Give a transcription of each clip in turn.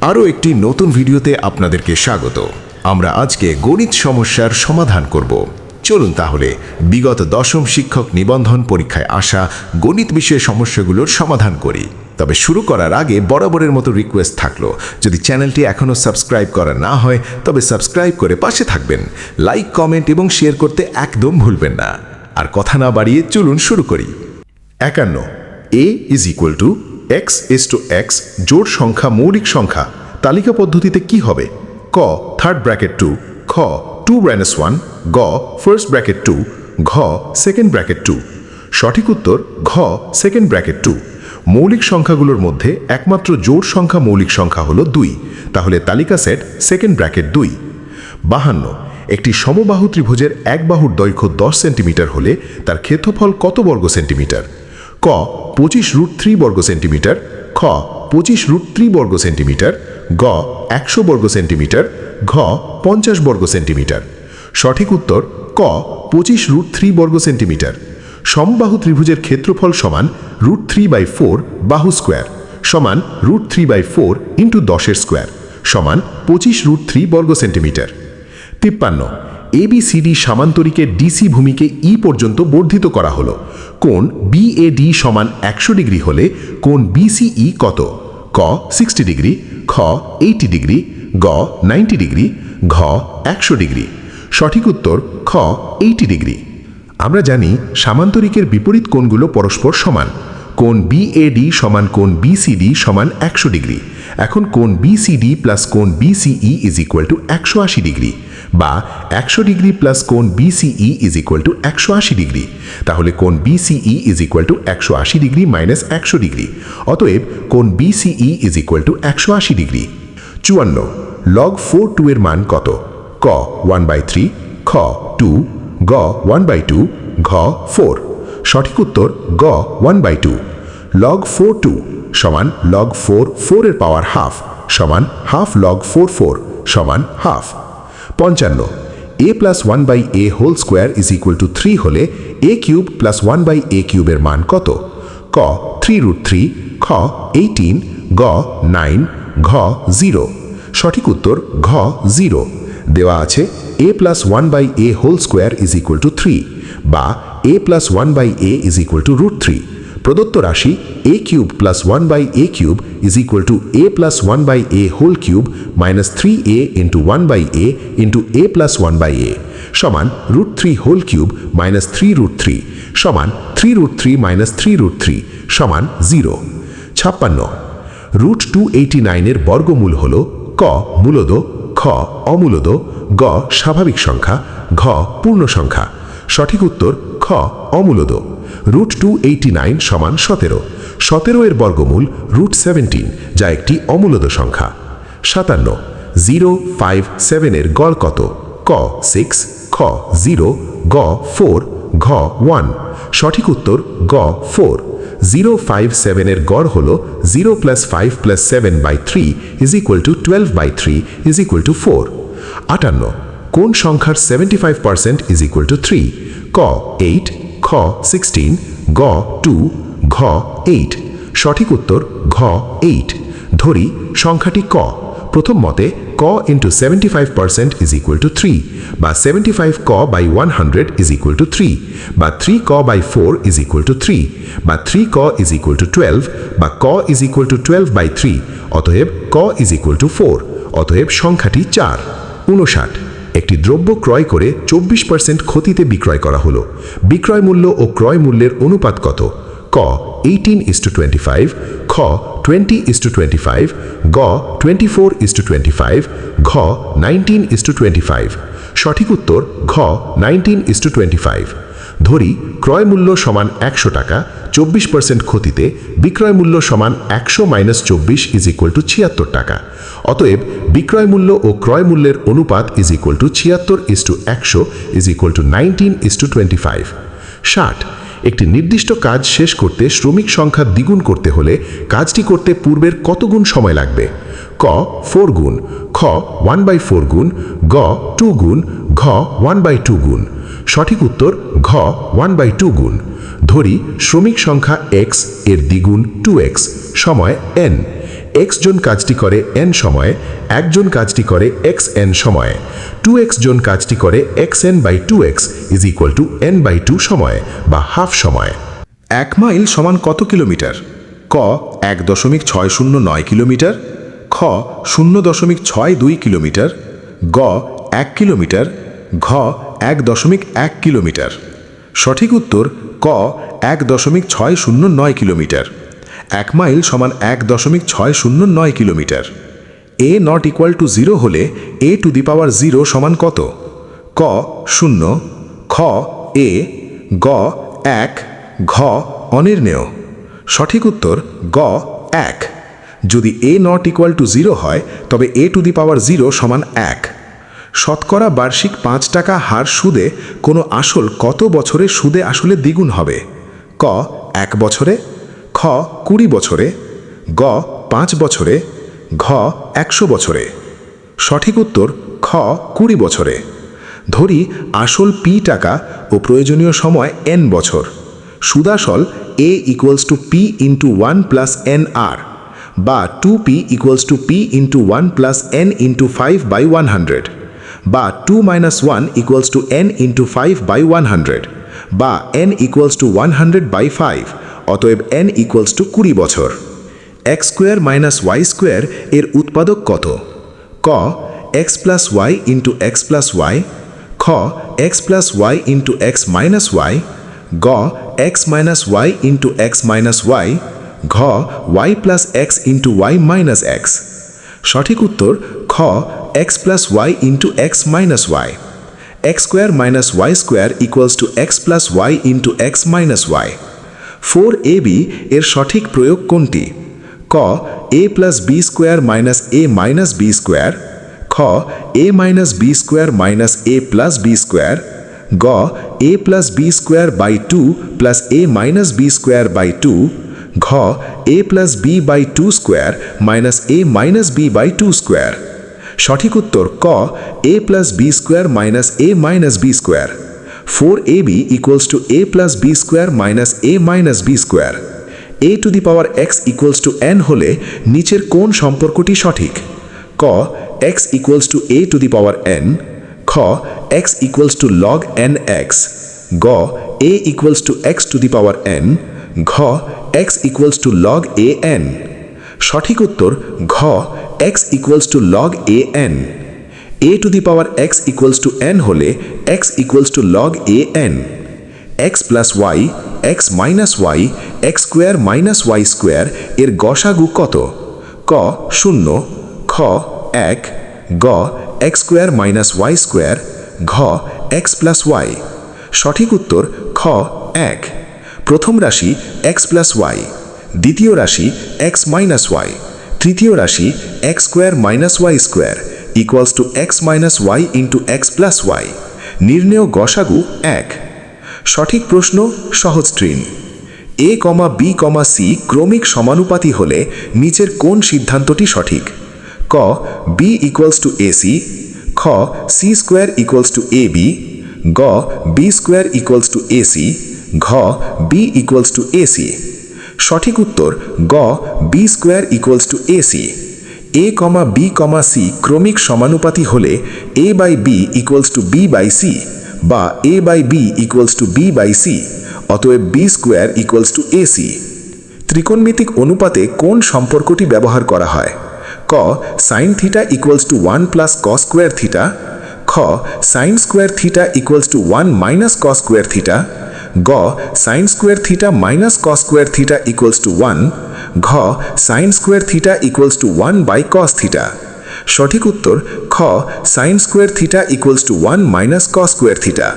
আরও একটি নতুন ভিডিওতে আপনাদেরকে স্বাগত। আমরা আজকে গণিত সমস্যার সমাধান করব। চলুন তাহলে বিগত দশম শিক্ষক নিবন্ধন পরীক্ষায় আসা গণিত বিষয়ে সমস্যাগুলোর সমাধান করি। তবে শুরু করার আগে বরাবরের মতো রিকোয়েস্ট থাকলো, যদি চ্যানেলটি এখনও সাবস্ক্রাইব করা না হয় তবে সাবস্ক্রাইব করে পাশে থাকবেন। লাইক, কমেন্ট এবং শেয়ার করতে একদম ভুলবেন না। আর কথা না বাড়িয়ে চলুন শুরু করি। 51 a is equal to x is to x জোড় সংখ্যা মৌলিক সংখ্যা তালিকা পদ্ধতিতে কি হবে? ক থার্ড ব্র্যাকেট 2, খ 2-1, গ ফার্স্ট ব্র্যাকেট 2, ঘ সেকেন্ড ব্র্যাকেট 2। সঠিক উত্তর ঘ সেকেন্ড ব্র্যাকেট 2। মৌলিক সংখ্যাগুলোর মধ্যে একমাত্র জোড় সংখ্যা মৌলিক সংখ্যা হলো 2, তাহলে তালিকা সেট সেকেন্ড ব্র্যাকেট 2। 52 একটি সমবাহু ত্রিভুজের এক বাহুর দৈর্ঘ্য 10 সেন্টিমিটার হলে তার ক্ষেত্রফল কত বর্গ সেন্টিমিটার? ক 25√3 বর্গ সেন্টিমিটার, খ 25√3 বর্গ সেন্টিমিটার, গ 100 বর্গ সেন্টিমিটার, ঘ 50 বর্গ সেন্টিমিটার। সঠিক উত্তর ক 25√3 বর্গ সেন্টিমিটার। সমবাহু ত্রিভুজের ক্ষেত্রফল সমান √3/4 বাহু স্কোয়ার সমান √3/4 ইন্টু 10 স্কোয়ার সমান 25√3 বর্গ সেন্টিমিটার। 53 ABCD সামান্তরিকের ডিসি ভূমিকে ই পর্যন্ত বর্ধিত করা হলো। কোণ BAD সমান 100 ডিগ্রি হলে কোণ BCE কত? ক 60 ডিগ্রি, খ 80 ডিগ্রি, গ 90 ডিগ্রি, ঘ 100 ডিগ্রি। সঠিক উত্তর খ 80 ডিগ্রি। আমরা জানি সামান্তরিকের বিপরীত কোণগুলো পরস্পর সমান। কোণ BAD সমান কোণ BCD সমান 100 ডিগ্রি। এখন কোণ BCD প্লাস কোণ BCE is equal two 180 degree, বা 100 ডিগ্রি প্লাস কোণ BCE is equal two 180 degree. তাহলে কোণ BCE is equal two 180 degree minus 100 degree. অতএব কোণ BCE is equal two 180 degree. 54 log 4(2) এর মান কত? ক 1/3, খ 2, গ 1/2, ঘ 4। সঠিক উত্তর গ 1/2। log 4(2) সমান log 4 এর পাওয়ার হাফ সমান হাফ log 4 সমান half. 55 a plus 1/a whole square is equal to 3 হলে a কিউব প্লাস 1/a কিউবের মান কত? ক 3√3, খ 18, গ 9, ঘ 0। সঠিক উত্তর ঘ 0। দেওয়া আছে a plus 1/a whole square is equal to 3, বা a plus 1/a is equal to √3। প্রদত্ত রাশি a cube plus 1/a cube is equal to a plus 1/a whole cube minus 3a into 1/a into a plus 1/a সমান √3 whole cube minus 3√3 সমান 3√3 minus 3√3 সমান 0। 56 √289 এর বর্গমূল হল ক মূলদ, খ অমূলদ, গ স্বাভাবিক সংখ্যা, ঘ পূর্ণ সংখ্যা। সঠিক উত্তর খ অমূলদ। √289 সমান 17। 17 এর বর্গমূল √17, যা একটি অমূলদ সংখ্যা। 57 057 এর গড় কত? ক 6, খ 0, গ 4, ঘ 1। সঠিক উত্তর গ 4। 057 এর গড় হল 0 plus 5 plus 7/3 is equal two 12/3 is equal two 4। 58 কোন সংখ্যার 75% ইজ ইকুয়াল টু 3? ক 8, খ 16, গ 2, ঘ 8। সঠিক উত্তর ঘ 8। ধরি সংখ্যাটি ক। প্রথম মতে ক ইন্টু 75% ইজ ইকুয়াল টু 3, বা 75 ক বাই 100 ইজ ইকুয়াল টু 3, বা 3 ক বাই 4 ইজ ইকুয়াল টু 3, বা 3 ক ইজ ইকুয়াল টু 12, বা ক ইজ ইকুয়াল টু 12/3। অতএব ক ইজ ইকুয়াল টু 4। অতএব সংখ্যাটি 4। 59 একটি দ্রব্য ক্রয় করে 24% ক্ষতিতে বিক্রয় করা হলো। বিক্রয় মূল্য ও ক্রয় মূল্যের অনুপাত কত? ক 18:25, খ 20:25, গ 24:25, ঘ 19:25। সঠিক উত্তর ঘ 19:25। ধরি ক্রয় মূল্য সমান 100 টাকা, 24% ক্ষতিতে বিক্রয় মূল্য সমান 100 মাইনাস 24 ইজ ইকুয়াল টু 76 টাকা। অতএব বিক্রয় মূল্য ও ক্রয় মূল্যের অনুপাত is equal two 76:100 is equal two 19:25। 60 একটি নির্দিষ্ট কাজ শেষ করতে শ্রমিক সংখ্যা দ্বিগুণ করতে হলে কাজটি করতে পূর্বের কত গুণ সময় লাগবে? ক 4 গুণ, খ 1/4 গুণ, গ 2 গুণ, ঘ 1/2 গুণ। সঠিক উত্তর ঘ 1/2 গুণ। ধরি শ্রমিক সংখ্যা x এর দ্বিগুণ 2x, সময় n। x জন কাজটি করে n সময়ে, একজন কাজটি করে xn সময়ে, 2x জন কাজটি করে xn/2x is equal two n/2 সময় বা হাফ সময়। 1 মাইল সমান কত কিলোমিটার? ক 1.609 কিলোমিটার, খ 0.62 কিলোমিটার, গ 1 কিলোমিটার, ঘ 1.1 কিলোমিটার। সঠিক উত্তর ক 1.609 কিলোমিটার। 1 মাইল সমান 1.609 kilometre. a not equal to 0 হলে a টু দি পাওয়ার 0 সমান কত? ক 0, খ a, গ 1, ঘ অনির্ণেয়। সঠিক উত্তর গ 1। যদি a নট ইকুয়াল টু 0 হয় তবে a টু দি পাওয়ার 0 সমান 1। শতকরা বার্ষিক 5 টাকা হার সুদে কোনো আসল কত বছরে সুদে আসলে দ্বিগুণ হবে? ক 1 বছরে, খ 20 বছরে, গ 5 বছরে, ঘ 100 বছরে। সঠিক উত্তর খ 20 বছরে। ধরি আসল p টাকা ও প্রয়োজনীয় সময় n বছর। সুদাসল a equals two p into 1 plus nr বা 2p equals to p into 1 plus n into 5/100 বা 2 minus 1 equals to n into 5/100 বা n ইকুয়ালস টু 100/5। অতএব n ইকুয়ালস টু 20 বছর। x square minus y square এর উৎপাদক কত? ক x plus y into x plus y, খ x plus y into x minus y, গ x minus y into x minus y, ঘ y plus x into y minus x। সঠিক উত্তর খ x plus y into x minus y। x square minus y square equals to x plus y into x minus y। 4ab এর সঠিক প্রয়োগ কোনটি? ক a plus B square minus a minus B square, খ a minus B square minus a plus B square, গ a plus B square by 2 plus a minus B square by 2, ঘ a plus B by 2 square minus a minus B by 2 square. সঠিক উত্তর ক a plus B square minus a minus B square. 4ab equals to a plus B square minus a minus B square. a to the power x equals to n হলে নিচের কোন সম্পর্কটি সঠিক? ক x equals to a to the power n, খ x equals to log nx, গ a equals to x to the power n, ঘ x equals to log an। সঠিক উত্তর ঘ x equals to log an। a to the power x equals to n হলে x equals to log an। x plus y, x minus y, x square minus y square এর গসাগু কত? ক 0, খ 1, গ x square minus y square, ঘ x plus y। সঠিক উত্তর খ 1। প্রথম রাশি x প্লাস y, দ্বিতীয় রাশি x মাইনাস y, তৃতীয় রাশি x square minus y square equals to x minus y into x plus y। নির্ণেয় গসাগু 1। সঠিক প্রশ্ন সহজ ট্রিন। a, b, c ক্রমিক সমানুপাতি হলে নিচের কোন সিদ্ধান্তটি সঠিক? ক b ইকুয়ালস টু ac, খ c square equals to ab, গ b square equals to ac, ঘ b ইকুয়ালস টু ac। সঠিক উত্তর গ b square equals to ac। a, b, c ক্রমিক সমানুপাতি হলে a by b equals to b by c বা a by b equals to b by c। অতএব b square equals to ac। ত্রিকোণমিতিক অনুপাতে কোন সম্পর্কটি ব্যবহার করা হয়? ক sine theta equals to 1 plus cos square theta, খ sine square theta equals to 1 minus cos square theta, গ sine square theta minus cos square theta equals to 1, ঘ sine square theta equals to 1 by cos theta. সঠিক উত্তর খ sine square theta equals to 1 minus cos square theta.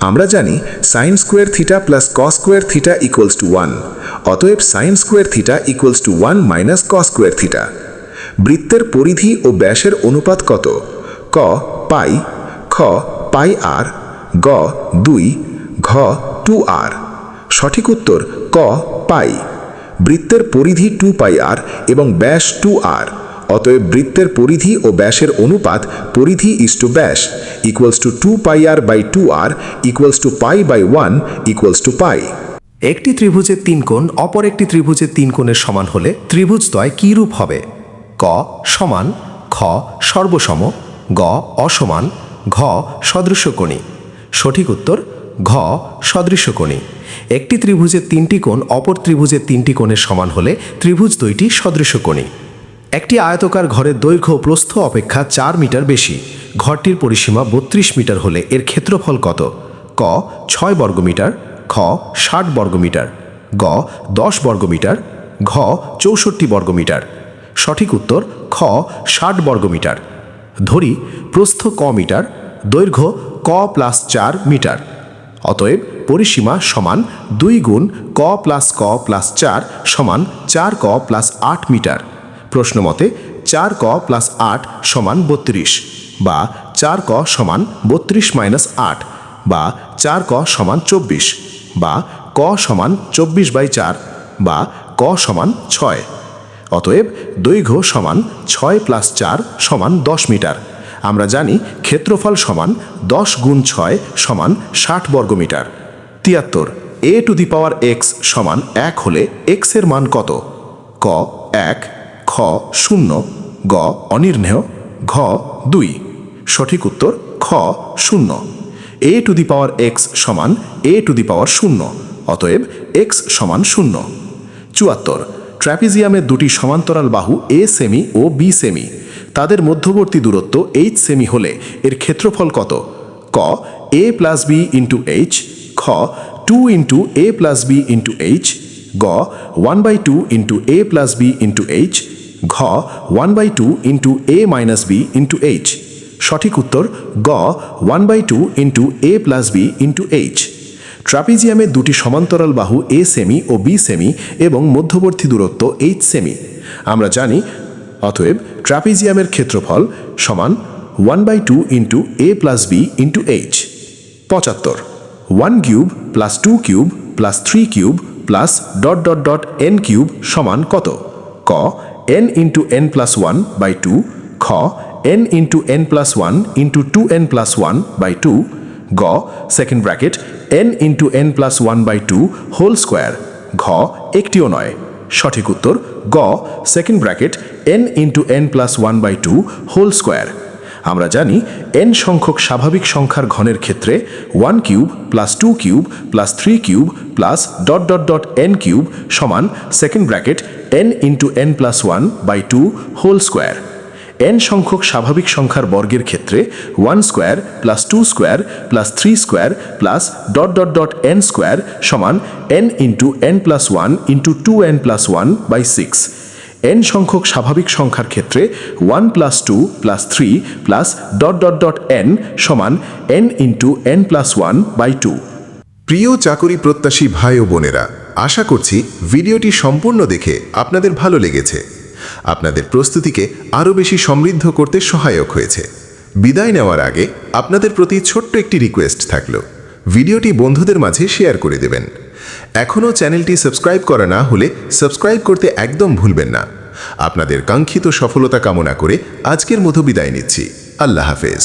আমরা জানি sine square theta plus cos square theta equals to 1, অতএব sine square theta equals to 1 minus cos square theta. বৃত্তের পরিধি ও ব্যাসের অনুপাত কত? ক পাই, খ পাই আর, গ 2, ঘ 2r। সঠিক উত্তর ক পাই। বৃত্তের পরিধি 2 পাই আর এবং ব্যাস 2r, অতএব বৃত্তের পরিধি ও ব্যাসের অনুপাত পরিধি ইস টু ব্যাস ইকুয়ালস টু 2 পাই আর by 2r equals to pi by 1 equals to pi. একটি ত্রিভুজের ৩ কোণ অপর একটি ত্রিভুজের ৩ কোণের সমান হলে ত্রিভুজদ্বয় কী রূপ হবে? ক সমান, খ সর্বসম, গ অসমান, ঘ সদৃশ্যকোণী। সঠিক উত্তর ঘ সদৃশ্যকোণী। একটি ত্রিভুজের ৩টি কোণ অপর ত্রিভুজের ৩টি কোণের সমান হলে ত্রিভুজ দ্বয়টি সদৃশ্যকোণী। একটি আয়তকার ঘরের দৈর্ঘ্য প্রস্থ অপেক্ষা ৪ মিটার বেশি। ঘরটির পরিসীমা ৩২ মিটার হলে এর ক্ষেত্রফল কত? ক ৬ বর্গমিটার, খ ৬০ বর্গমিটার, গ ১০ বর্গমিটার, ঘ ৬৪ বর্গমিটার। সঠিক উত্তর খ ৬০ বর্গমিটার। ধরি প্রস্থ ক মিটার, দৈর্ঘ্য ক প্লাস ৪ মিটার। অতএব পরিসীমা সমান ২ গুণ ক প্লাস ক প্লাস ৪ সমান ৪ ক প্লাস ৮ মিটার। প্রশ্ন মতে ৪ ক প্লাস ৮ সমান ৩২, বা ৪ ক সমান ৩২ মাইনাস ৮, বা ৪ ক সমান ২৪, বা ক সমান ২৪/৪, বা ক সমান ৬। অতএব দৈর্ঘ্য সমান ৬ প্লাস ৪ সমান ১০ মিটার। আমরা জানি ক্ষেত্রফল সমান ১০ গুণ ৬ সমান ৬০ বর্গমিটার। ৭৩ a to the power x সমান ১ হলে x এর মান কত? ক ১, খ ০, গ অনির্ণেয়, ঘ ২। সঠিক উত্তর খ ০। a to the power x সমান a টু দি পাওয়ার ০। অতএব x সমান ০। ৭৪ ট্র্যাপিজিয়ামের দুটি সমান্তরাল বাহু a সেমি ও b সেমি। তাদের মধ্যবর্তী দূরত্ব h সেমি হলে এর ক্ষেত্রফল কত? ক a plus b into h, খ 2 into a plus b into h, গ 1/2 into a plus b into h, ঘ 1/2 into a minus b into h। সঠিক উত্তর গ 1/2 into a plus b into h। ট্রাপিজিয়ামের দুটি সমান্তরাল বাহু a সেমি ও b সেমি এবং মধ্যবর্তী দূরত্ব h সেমি। আমরা জানি অতএব ট্রাপিজিয়ামের ক্ষেত্রফল সমান 1/2 into a plus b into h। ৭৫ 1 cube plus 2 cube plus 3 cube plus dot dot dot n cube সমান কত? ক n ইন্টু n প্লাস 1/2, খ n into n plus 1 into 2n plus 1/2, গ second bracket n into n plus 1/2 whole square, ঘ একটিও নয়। সঠিক উত্তর গ second bracket n into n plus 1/2 whole square. আমরা জানি n সংখ্যক স্বাভাবিক সংখ্যার ঘনের ক্ষেত্রে 1 cube plus 2 cube plus 3 cube plus dot dot dot n cube সমান second bracket n into n plus 1/2 whole square. n সংখ্যক স্বাভাবিক সংখ্যার বর্গের ক্ষেত্রে 1 square plus 2 square plus 3 square plus dot dot dot n square সমান n into n plus 1 into 2n plus 1/6। n সংখ্যক স্বাভাবিক সংখ্যার ক্ষেত্রে 1 plus 2 plus 3 plus dot dot dot n সমান n ইন্টু n প্লাস 1/2। প্রিয় চাকরি প্রত্যাশী ভাই ও বোনেরা, আশা করছি ভিডিওটি সম্পূর্ণ দেখে আপনাদের ভালো লেগেছে, আপনাদের প্রস্তুতিকে আরও বেশি সমৃদ্ধ করতে সহায়ক হয়েছে। বিদায় নেওয়ার আগে আপনাদের প্রতি ছোট্ট একটি রিকোয়েস্ট থাকলো, ভিডিওটি বন্ধুদের মাঝে শেয়ার করে দেবেন। এখনও চ্যানেলটি সাবস্ক্রাইব করা না হলে সাবস্ক্রাইব করতে একদম ভুলবেন না। আপনাদের কাঙ্ক্ষিত সফলতা কামনা করে আজকের মতো বিদায় নিচ্ছি। আল্লাহ হাফেজ।